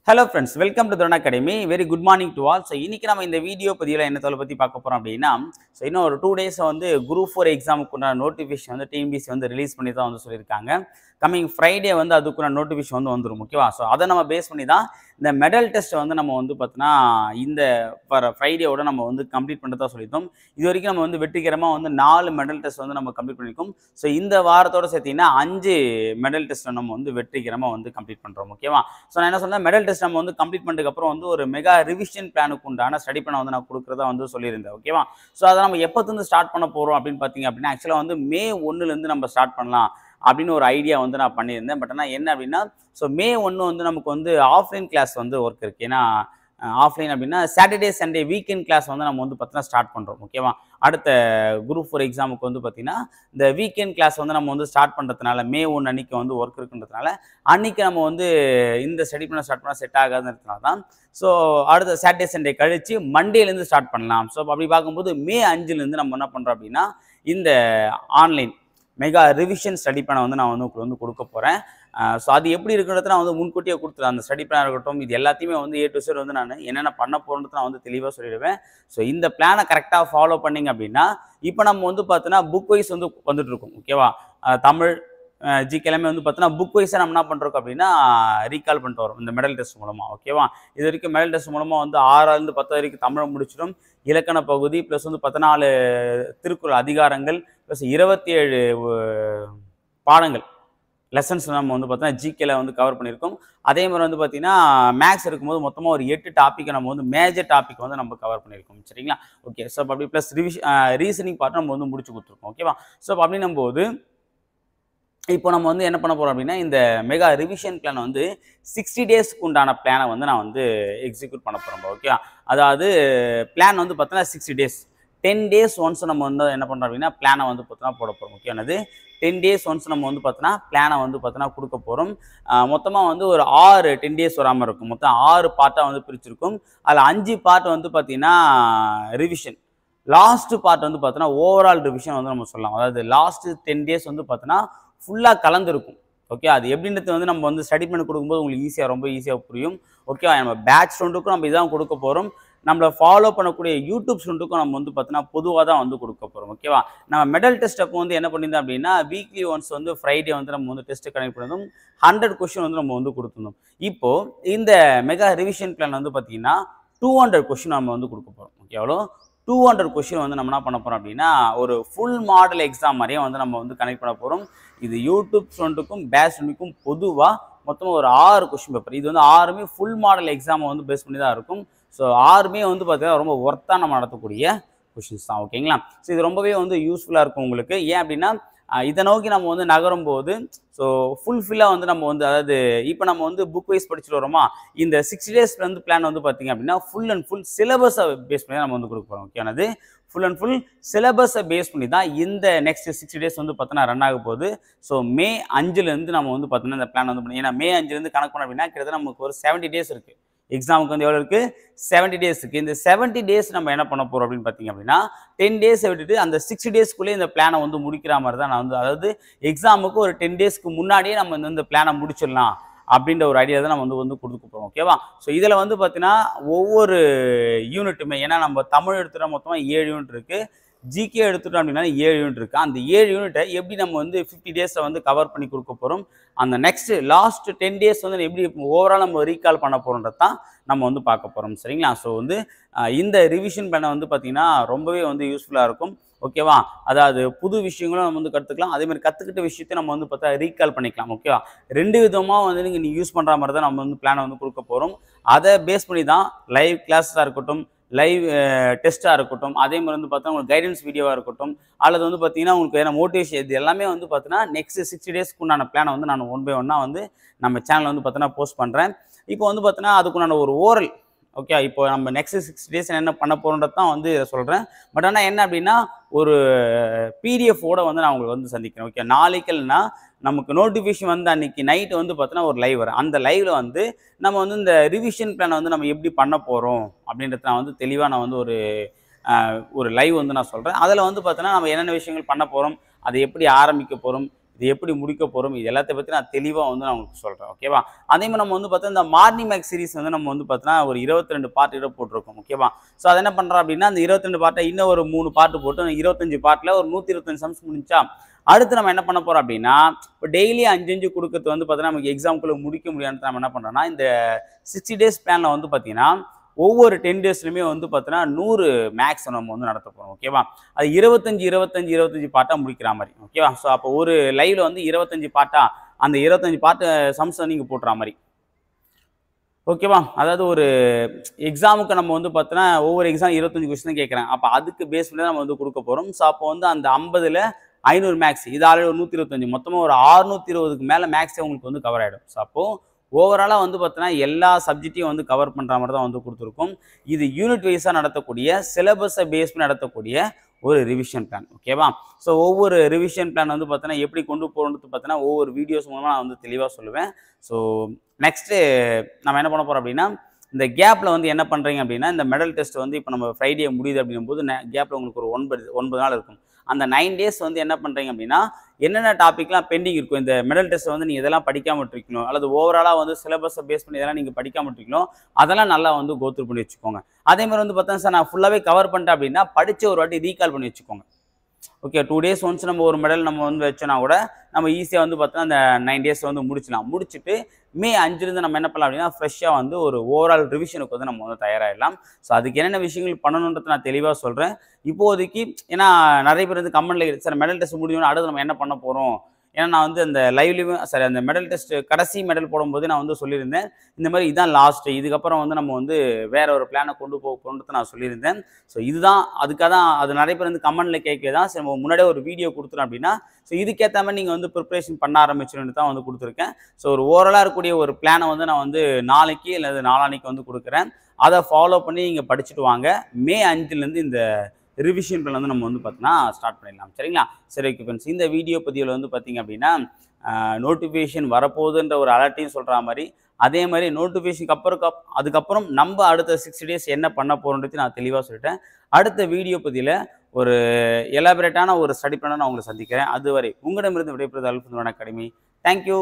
Hello friends, welcome to Drone Academy. Very good morning to all. So இன்னைக்கு நம்ம இந்த video பதிவுல என்ன தலை பத்தி பார்க்க போறோம் அப்படின்னா, இன்னும் ஒரு 2 days வந்து குரூப் 4 எக்ஸாமுக்குள்ள நோட்டிஃபிகேஷன் வந்து டிஎன்பிஎஸ்சி வந்து ரிலீஸ் பண்ணி தான் வந்து சொல்லியிருக்காங்க. கமிங் ஃப்ரைடே வந்து அதுக்குள்ள நோட்டிஃபிகேஷன் வந்து வந்துரும். ஓகேவா? ஸோ அதை நம்ம பேஸ் பண்ணி தான் இந்த மெடல் டெஸ்ட் வந்து நம்ம வந்து பார்த்தீங்கன்னா இந்த ஃப்ரைடேவோட நம்ம வந்து கம்ப்ளீட் பண்ணுறதா சொல்லியிருந்தோம். இது வரைக்கும் நம்ம வந்து வெற்றிகரமாக வந்து 4 மெடல் டெஸ்ட் வந்து நம்ம கம்ப்ளீட் பண்ணியிருக்கோம். ஸோ இந்த வாரத்தோட சேர்த்தீங்கன்னா 5 மெடல் டெஸ்ட் நம்ம வந்து வெற்றிகரமாக வந்து கம்ப்ளீட் பண்ணுறோம். ஓகேவா? ஸோ நான் என்ன சொன்னேன், மெடல் டெஸ்ட் நம்ம வந்து கம்ப்ளீட் பண்ணதுக்கப்புறம் வந்து ஒரு மெகா ரிவிஷன் பிளானுக்கு உண்டான ஸ்டடி பிளான் வந்து நான் கொடுக்குறதா வந்து சொல்லியிருந்தேன். ஓகேவா? ஸோ அதை நம்ம எப்போத்துலேருந்து ஸ்டார்ட் பண்ண போகிறோம் அப்படின்னு பார்த்தீங்க அப்படின்னா, ஆக்சுவலாக வந்து மே 1லேருந்து நம்ம ஸ்டார்ட் பண்ணலாம் அப்படின்னு ஒரு ஐடியா வந்து நான் பண்ணியிருந்தேன். பட் ஆனால் என்ன அப்படின்னா, ஸோ மே 1 வந்து நமக்கு வந்து ஆஃப்லைன் கிளாஸ் வந்து ஒர்க் இருக்குது. ஏன்னா ஆஃப்லைன் அப்படின்னா சாட்டர்டே சண்டே வீக்கெண்ட் கிளாஸ் வந்து நம்ம வந்து பார்த்தீங்கன்னா ஸ்டார்ட் பண்ணுறோம். ஓகேவா? அடுத்த குரூப் 4 எக்ஸாமுக்கு வந்து பார்த்தீங்கன்னா இந்த வீக்கெண்ட் கிளாஸ் வந்து நம்ம வந்து ஸ்டார்ட் பண்ணுறதுனால மே 1 அன்னைக்கு வந்து ஒர்க் இருக்குன்றதுனால அன்னைக்கு நம்ம வந்து இந்த ஸ்டடி பண்ண ஸ்டார்ட் பண்ணால் செட் ஆகாதுன்றதுனால தான் ஸோ அடுத்த சாட்டர்டே சண்டே கழிச்சு மண்டேலேருந்து ஸ்டார்ட் பண்ணலாம். ஸோ அப்படி பார்க்கும்போது மே 5லேருந்து நம்ம என்ன பண்ணுறோம் அப்படின்னா இந்த ஆன்லைன் மெகா ரிவிஷன் ஸ்டடி பிளானை வந்து நான் வந்து உங்களுக்கு வந்து கொடுக்க போகிறேன். ஸோ அது எப்படி இருக்குன்றத நான் வந்து முன்கூட்டியே கொடுத்துருவேன். அந்த ஸ்டடி பிளான் இருக்கட்டும், இது எல்லாத்தையுமே வந்து ஏ டு Z வந்து நான் என்னென்ன பண்ண போகிறேன்றத நான் வந்து தெளிவாக சொல்லிடுவேன். ஸோ இந்த பிளானை கரெக்டாக ஃபாலோ பண்ணிங்க அப்படின்னா இப்போ நம்ம வந்து பார்த்தோன்னா புக் வைஸ் வந்து வந்துட்டு இருக்கோம். ஓகேவா? தமிழ் ஜிகே எல்லாமே வந்து பார்த்தோன்னா புக் வைஸாக நம்ம என்ன பண்ணுறோம் அப்படின்னா ரீகால் பண்ணிட்டு வரோம் இந்த மெடல் டெஸ்ட் மூலமாக. ஓகேவா? இது வரைக்கும் மெடல் டெஸ்ட் மூலமாக வந்து 6லேருந்து 10 வரைக்கும் தமிழை முடிச்சிடும். இலக்கண பகுதி ப்ளஸ் வந்து 14 திருக்குறள் அதிகாரங்கள் ப்ளஸ் 27 பாடங்கள் லெசன்ஸ் நம்ம வந்து பார்த்தீங்கன்னா ஜிகேல வந்து கவர் பண்ணியிருக்கோம். அதே மாதிரி வந்து பார்த்தீங்கன்னா மேக்ஸ் இருக்கும்போது மொத்தமாக ஒரு 8 டாப்பிக்கை நம்ம வந்து மேஜர் டாபிக் வந்து நம்ம கவர் பண்ணியிருக்கோம். சரிங்களா? ஓகே. ஸோ அப்படி ப்ளஸ் ரீசனிங் பார்ட் நம்ம வந்து முடிச்சு கொடுத்துருக்கோம். ஓகேவா? ஸோ அப்படின்னும் போது இப்போ நம்ம வந்து என்ன பண்ண போகிறோம் அப்படின்னா இந்த மெகா ரிவிஷன் பிளான் வந்து 60 டேஸ்க்கு உண்டான பிளானை வந்து நான் வந்து எக்ஸிக்யூட் பண்ண போகிறோம். ஓகே? அதாவது பிளான் வந்து பார்த்தோன்னா 60 டேஸ் 10 டேஸ் ஒன்ஸ் நம்ம வந்து என்ன பண்ணுறோம் அப்படின்னா பிளானை வந்து பார்த்தோன்னா போட போகிறோம். ஓகேவானது 10 டேஸ் ஒன்ஸ் நம்ம வந்து பார்த்தோன்னா பிளானை வந்து பார்த்தோன்னா கொடுக்க போகிறோம். மொத்தமாக வந்து ஒரு 10 டேஸ் வராமல் இருக்கும். மொத்தம் 6 பார்ட்டாக வந்து பிரிச்சிருக்கும். அதில் 5 பார்ட் வந்து பார்த்தீங்கன்னா ரிவிஷன். லாஸ்ட் பார்ட் வந்து பார்த்தோன்னா ஓவரால் ரிவிஷன் வந்து நம்ம சொல்லலாம். அதாவது லாஸ்ட் 10 டேஸ் வந்து பார்த்தோன்னா ஃபுல்லாக கலந்துருக்கும். ஓகே? அது எப்படின்றது வந்து நம்ம வந்து ஸ்டடி பண்ணி கொடுக்கும்போது உங்களுக்கு ரொம்ப ஈஸியாக புரியும். ஓகேவா? நம்ம பேட்ச் ஸ்டூடெண்ட்டுக்கும் நம்ம இதான் கொடுக்க போகிறோம். நம்மளை ஃபாலோ பண்ணக்கூடிய யூடியூப் ஸ்டூடெண்ட்டுக்கும் நம்ம வந்து பார்த்தோன்னா பொதுவாக தான் வந்து கொடுக்க போகிறோம். ஓகேவா? நம்ம மெடல் டெஸ்ட் அப்போ வந்து என்ன பண்ணியிருந்தோம் அப்படின்னா வீக்லி ஒன்ஸ் வந்து ஃப்ரைடே வந்து நம்ம வந்து டெஸ்ட்டு கனெக்ட் பண்ணியிருந்தோம். 100 கொஸ்டின் வந்து நம்ம வந்து கொடுத்துருந்தோம். இப்போது இந்த மெகா ரிவிஷன் பிளான் வந்து பார்த்தீங்கன்னா 200 கொஸ்டின் நம்ம வந்து கொடுக்க போகிறோம். ஓகே? எவ்வளோ 200 கொஸ்டின் வந்து நம்ம என்ன பண்ண போகிறோம் அப்படின்னா ஒரு ஃபுல் மாடல் எக்ஸாம் மாதிரியே வந்து நம்ம வந்து கனெக்ட் பண்ண போகிறோம். இது யூடியூப் ஸ்டூடெண்ட்டுக்கும் பேட்ச் ஸ்டூடெண்ட்டுக்கும் பொதுவாக மொத்தமாக ஒரு 6 கொஸ்டின் பேப்பர். இது வந்து 6மே ஃபுல் மாடல் எக்ஸாமை வந்து பேஸ் பண்ணி தான் இருக்கும். ஸோ 6மே வந்து பார்த்தீங்கன்னா ரொம்ப ஒர்த்தாக நம்ம நடத்தக்கூடிய கொஷின்ஸ் தான். ஓகேங்களா? ஸோ இது ரொம்பவே வந்து யூஸ்ஃபுல்லாக இருக்கும் உங்களுக்கு. ஏன் அப்படின்னா இதை நோக்கி நம்ம வந்து நகரும் போது ஸோ ஃபுல்ஃபில்லாக வந்து நம்ம வந்து அதாவது இப்போ நம்ம வந்து புக் வைஸ் படிச்சுட்டு வரோமா, இந்த 60 டேஸ் வந்து பிளான் வந்து பார்த்தீங்க அப்படின்னா ஃபுல் அண்ட் ஃபுல் சிலபஸை பேஸ் பண்ணி தான் நம்ம வந்து கொடுக்க போகிறோம். ஓகேவானது ஃபுல் அண்ட் ஃபுல் சிலபஸை பேஸ் பண்ணி தான் இந்த நெக்ஸ்ட் 60 டேஸ் வந்து பார்த்தோன்னா ரன் ஆக போகுது. ஸோ மே 5லேருந்து நம்ம வந்து பார்த்தோன்னா இந்த பிளான் வந்து பண்ணி, ஏன்னா மே 5லேருந்து கணக்கு பண்ண அப்படின்னா கிட்டத்தட்ட நமக்கு ஒரு 70 டேஸ் இருக்குது. எக்ஸாமுக்கு வந்து எவ்வளோ இருக்குது? 70 டேஸ் இருக்குது. இந்த 70 டேஸ் நம்ம என்ன பண்ண போகிறோம் அப்படின்னு பார்த்தீங்க அப்படின்னா 10 டேஸ் விட்டுட்டு அந்த 60 டேஸ்க்குள்ளே இந்த பிளானை வந்து முடிக்கிற மாதிரி தான் நான் வந்து, அதாவது எக்ஸாமுக்கு ஒரு 10 டேஸ்க்கு முன்னாடியே நம்ம இந்த பிளானை முடிச்சிடலாம் அப்படின்ற ஒரு ஐடியா தான் நம்ம வந்து கொடுக்க போகிறோம். ஓகேவா? ஸோ இதில் வந்து பார்த்தீங்கன்னா ஒவ்வொரு யூனிட்டுமே, ஏன்னா நம்ம தமிழ் எடுத்துகிட்டா மொத்தமாக 7 யூனிட் இருக்குது, ஜிகே எடுத்துட்டோம் அப்படின்னா 7 யூனிட் இருக்குது. அந்த 7 யூனிட்டை எப்படி நம்ம வந்து 50 டேஸை வந்து கவர் பண்ணி கொடுக்க போகிறோம், அந்த நெக்ஸ்ட் லாஸ்ட் 10 டேஸ் வந்து எப்படி ஓவரால் நம்ம ரீகால் பண்ண போகிறோன்றது தான் நம்ம வந்து பார்க்க போகிறோம். சரிங்களா? ஸோ வந்து இந்த ரிவிஷன் பிளானை வந்து பார்த்தீங்கன்னா ரொம்பவே வந்து யூஸ்ஃபுல்லாக இருக்கும். ஓகேவா? அதாவது புது விஷயங்களும் நம்ம வந்து கற்றுக்கலாம், அதேமாதிரி கற்றுக்கிட்ட விஷயத்தை நம்ம வந்து பார்த்தா ரீகால் பண்ணிக்கலாம். ஓகேவா? 2 விதமாக வந்து நீங்கள் யூஸ் பண்ணுற மாதிரி தான் நம்ம வந்து பிளானை வந்து கொடுக்க போகிறோம். அதை பேஸ் பண்ணி தான் லைவ் கிளாஸாக இருக்கட்டும், லைவ் டெஸ்ட்டாக இருக்கட்டும், அதே மாதிரி வந்து பார்த்தா உங்களுக்கு கைடன்ஸ் வீடியோவாக இருக்கட்டும், அல்லது வந்து பார்த்தீங்கன்னா உங்களுக்கு ஏன்னா மோட்டிவேஷன், இது எல்லாமே வந்து பார்த்தீங்கன்னா நெக்ஸ்ட் 60 டேஸ்க்கு உண்டான பிளானை வந்து நான் 1 பை 1 வந்து நம்ம சேனலில் வந்து பார்த்தீங்கன்னா போஸ்ட் பண்ணுறேன். இப்போ வந்து பார்த்தீங்கன்னா அதுக்குண்டான ஒரு ஓரல், ஓகே, இப்போ நம்ம நெக்ஸ்ட் 60 டேஸ் என்ன பண்ண போகிறோன்றது தான் வந்து இதை சொல்கிறேன். பட் ஆனால் என்ன அப்படின்னா ஒரு பிடிஎஃபோட வந்து நான் உங்களுக்கு வந்து சந்திக்கிறேன். ஓகே? நாளைக்குன்னா நமக்கு நோட்டிஃபிகேஷன் வந்து அன்றைக்கி நைட்டு வந்து பார்த்தோன்னா ஒரு லைவ் வரும். அந்த லைவில் வந்து நம்ம வந்து இந்த ரிவிஷன் பிளானை வந்து நம்ம எப்படி பண்ண போகிறோம் அப்படின்றத நான் வந்து தெளிவாக நான் வந்து ஒரு லைவ் வந்து நான் சொல்கிறேன். அதில் வந்து பார்த்தோன்னா நம்ம என்னென்ன விஷயங்கள் பண்ண போகிறோம், அதை எப்படி ஆரம்பிக்க போகிறோம், இது எப்படி முடிக்க போகிறோம், இது எல்லாத்தை பற்றி நான் தெளிவாக வந்து நான் உங்களுக்கு சொல்கிறேன். ஓகேவா? அதே மாதிரி நம்ம வந்து பார்த்தா இந்த மார்னிங் மேக்ஸ் சீரிஸ் வந்து நம்ம வந்து பார்த்தோன்னா ஒரு 22 பார்ட் இட போட்டிருக்கோம். ஓகேவா? ஸோ அதை என்ன பண்ணுறோம் அப்படின்னா அந்த 22 பார்ட்டை இன்னும் ஒரு 3 பார்ட்டு போட்டு 25 பார்ட்டில் ஒரு 125 சம்ஸ் முடிஞ்சா அடுத்து நம்ம என்ன பண்ண போகிறோம் அப்படின்னா இப்போ டெய்லி 5 கொடுக்கறது வந்து பார்த்தீங்கன்னா நமக்கு எக்ஸாம்குள்ளே முடிக்க முடியாதுன்னு நம்ம என்ன பண்ணுறோம்னா இந்த 60 டேஸ் பிளானில் வந்து பார்த்தீங்கன்னா ஒவ்வொரு 10 டேஸ்லையுமே வந்து பார்த்தீங்கன்னா 100 மேக்ஸ் நம்ம வந்து நடத்த போகிறோம். ஓகேவா? அது 25 பார்ட்டாக முடிக்கிற மாதிரி. ஓகேவா? ஸோ அப்போ ஒரு லைவ்ல வந்து 25 பார்ட்டா அந்த 25 பார்ட்டு சம்ஸை நீங்கள் போட்டுற மாதிரி. ஓகேவா? அதாவது ஒரு எக்ஸாமுக்கு நம்ம வந்து பார்த்தோன்னா ஒவ்வொரு எக்ஸாம் 25 கொஸ்டின் கேட்குறேன். அப்போ அதுக்கு பேஸ் பண்ணி நம்ம வந்து கொடுக்க போகிறோம். ஸோ அப்போ வந்து அந்த 50ல் 500 மேக்ஸ், இது ஆல்ரெடி ஒரு 125, மொத்தமாக ஒரு 620க்கு மேலே மேக்ஸே உங்களுக்கு வந்து கவர் ஆகிடும். ஸோ அப்போது ஓவராலாக வந்து பார்த்தோன்னா எல்லா சப்ஜெக்டையும் வந்து கவர் பண்ணுற மாதிரி தான் வந்து கொடுத்துருக்கும். இது யூனிட் வைஸாக நடத்தக்கூடிய சிலபஸை பேஸ் பண்ணி நடத்தக்கூடிய ஒரு ரிவிஷன் பிளான். ஓகேவா? ஸோ ஒவ்வொரு ரிவிஷன் பிளான் வந்து பார்த்தோன்னா எப்படி கொண்டு போகிறது பார்த்தோன்னா ஒவ்வொரு வீடியோஸ் மூலமாக நான் வந்து தெளிவாக சொல்லுவேன். ஸோ நெக்ஸ்ட்டு நம்ம என்ன பண்ண போகிறோம் அப்படின்னா இந்த கேப்பில் வந்து என்ன பண்ணுறீங்க அப்படின்னா இந்த மெடல் டெஸ்ட் வந்து இப்போ நம்ம ஃப்ரைடே முடியுது அப்படிங்கும்போது கேப்பில் உங்களுக்கு ஒரு 9 நாள் இருக்கும். அந்த 9 டேஸ் வந்து என்ன பண்ணுறீங்க அப்படின்னா என்னென்ன டாப்பிக்லாம் பெண்டிங் இருக்கும், இந்த மெடல் டெஸ்ட்டை வந்து நீங்கள் இதெல்லாம் படிக்காமல் இருக்கணும் அல்லது ஓவராலாக வந்து சிலபஸை பேஸ் பண்ணி இதெல்லாம் நீங்கள் படிக்காமல் இருக்கணும், அதெல்லாம் நல்லா வந்து கோத்ரூ பண்ணி வச்சுக்கோங்க. அதே மாதிரி வந்து பார்த்தா சார் நான் ஃபுல்லாகவே கவர் பண்ணிட்டேன் அப்படின்னா படித்த ஒரு வாட்டி ரீகால் பண்ணி வச்சுக்கோங்க. ஓகே, 2 டேஸ் ஒன்ஸ் நம்ம ஒரு மெடல் நம்ம வந்து வச்சோன்னா கூட நம்ம ஈஸியாக வந்து பார்த்தோன்னா அந்த 9 டேஸ் வந்து முடிச்சிடலாம். முடிச்சுட்டு மே 5லேருந்து நம்ம என்ன பண்ணலாம் அப்படின்னா ஃப்ரெஷ்ஷாக வந்து ஒரு ஓவரால் ரிவிஷனுக்கு வந்து நம்ம வந்து தயாராகிடலாம். ஸோ அதுக்கு என்னென்ன விஷயங்கள் பண்ணணுன்றது நான் தெளிவாக சொல்கிறேன். இப்போதைக்கு ஏன்னா நிறைய பேர் வந்து கமெண்ட்டில் சார் மெடல் டெஸ்ட் முடிஞ்சோன்னா அடுத்து நம்ம என்ன பண்ண போகிறோம், ஏன்னா நான் வந்து அந்த லைவ்லேயும் சரி அந்த மெடல் டெஸ்ட் கடைசி மெடல் போடும்போது நான் வந்து சொல்லியிருந்தேன் இந்த மாதிரி இதுதான் லாஸ்ட்டு, இதுக்கப்புறம் வந்து நம்ம வந்து வேற ஒரு பிளானை கொண்டு போகணுன்றது நான் சொல்லியிருந்தேன். ஸோ இதுதான் அதுக்காக தான் அது நிறைய பேர் வந்து கமெண்ட்டில் கேட்க தான் சரி நம்ம முன்னாடியே ஒரு வீடியோ கொடுத்துறோம் அப்படின்னா ஸோ இதுக்கேற்ற மாதிரி நீங்கள் வந்து ப்ரிப்ரேஷன் பண்ண ஆரம்பிச்சிருந்து தான் வந்து கொடுத்துருக்கேன். ஸோ ஒரு ஓவராலாக இருக்கக்கூடிய ஒரு பிளானை வந்து நான் வந்து நாளைக்கு அல்லது நாளான்னைக்கு வந்து கொடுக்குறேன். அதை ஃபாலோ பண்ணி நீங்கள் படிச்சுட்டு வாங்க. மே 5லேருந்து இந்த ரிவிஷன் பிளான் வந்து நம்ம வந்து பார்த்தீங்கன்னா ஸ்டார்ட் பண்ணிடலாம். சரிங்களா? சரி, ஓகே ஃப்ரெண்ட்ஸ், இந்த வீடியோ பதிவில் வந்து பார்த்தீங்க அப்படின்னா நோட்டிஃபிகேஷன் வரப்போகுதுன்ற ஒரு அலர்ட்டையும் சொல்கிற மாதிரி அதே மாதிரி நோட்டிஃபிகேஷனுக்கு அதுக்கப்புறம் நம்ம அடுத்த 60 டேஸ் என்ன பண்ண போகிறோன்றது நான் தெளிவாக சொல்லிட்டேன். அடுத்த வீடியோ பதிவில் ஒரு எலாபரேட்டான ஒரு ஸ்டடி பிளானை நான் உங்களை சந்திக்கிறேன். அதுவரை உங்களிடமிருந்து விடைபெறுவது அல்ஃபுன் அகாடமி. தேங்க்யூ.